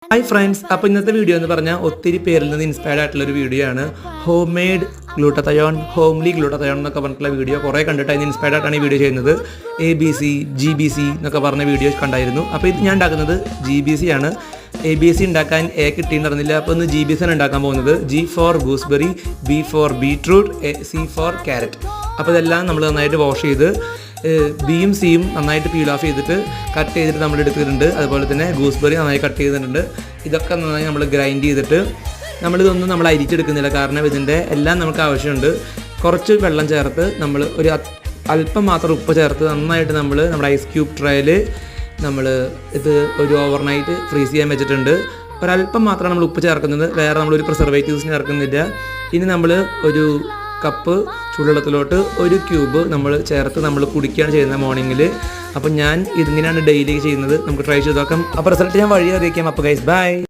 Hi friends, അപ്പോൾ ഇന്നത്തെ video എന്ന് പറഞ്ഞാൽ ഒത്തിരി പേരിൽ നിന്ന് ഇൻസ്പയർഡ് ആയിട്ടുള്ളൊരു വീഡിയോ ആണ്. Home made glutathione, homely glutathione എന്നൊക്കെ പറഞ്ഞിട്ടുള്ള വീഡിയോ കുറേ കണ്ടിട്ട് അതിന് ഇൻസ്പയർഡ് ആയിട്ടാണ് ഈ വീഡിയോ ചെയ്യുന്നത്. ABC, GBC എന്നൊക്കെ പറഞ്ഞ വീഡിയോ കണ്ടായിരുന്നു. അപ്പോൾ ഇത് ഞാൻ ഉണ്ടാക്കുന്നത് GBC ആണ്. ABC ഉണ്ടാക്കാൻ കിട്ടിയിട്ടുണ്ടായിരുന്നില്ല, അപ്പോൾ ഒന്ന് GBC ആണ് ഉണ്ടാക്കാൻ പോകുന്നത്. G for gooseberry, B for beetroot, C for carrot. അപ്പോൾ ഇതെല്ലാം നമ്മൾ നന്നായിട്ട് വാഷ് ചെയ്ത് ബിയും സിയും നന്നായിട്ട് പീൽ ഓഫ് ചെയ്തിട്ട് കട്ട് ചെയ്തിട്ട് നമ്മൾ എടുത്തിട്ടുണ്ട്. അതുപോലെ തന്നെ ഗൂസ്ബെറി നന്നായി കട്ട് ചെയ്തിട്ടുണ്ട്. ഇതൊക്കെ നന്നായി നമ്മൾ ഗ്രൈൻഡ് ചെയ്തിട്ട് നമ്മളിതൊന്നും നമ്മൾ അരിച്ചെടുക്കുന്നില്ല, കാരണം ഇതിൻ്റെ എല്ലാം നമുക്ക് ആവശ്യമുണ്ട്. കുറച്ച് വെള്ളം ചേർത്ത് നമ്മൾ ഒരു അല്പം മാത്രം ഉപ്പ് ചേർത്ത് നന്നായിട്ട് നമ്മൾ നമ്മുടെ ഐസ് ക്യൂബ് ട്രേയിൽ നമ്മൾ ഇത് ഒരു ഓവർനൈറ്റ് ഫ്രീസ് ചെയ്യാൻ വെച്ചിട്ടുണ്ട്. ഒരല്പം മാത്രമാണ് നമ്മൾ ഉപ്പ് ചേർക്കുന്നത്, വേറെ നമ്മളൊരു പ്രിസർവേറ്റീവ്സിന് ചേർക്കുന്നില്ല. ഇനി നമ്മൾ ഒരു കപ്പ് ചൂടുവെള്ളത്തിലോട്ട് ഒരു ക്യൂബ് നമ്മൾ ചേർത്ത് നമ്മൾ കുടിക്കുകയാണ് ചെയ്യുന്നത് മോർണിംഗിൽ. അപ്പോൾ ഞാൻ ഇതിങ്ങനെയാണ് ഡെയിലി ചെയ്യുന്നത്. നമുക്ക് ട്രൈ ചെയ്ത് നോക്കാം. അപ്പോൾ റിസൾട്ട് ഞാൻ വഴി അറിയിക്കാം. അപ്പോൾ ഗൈസ് ബൈ.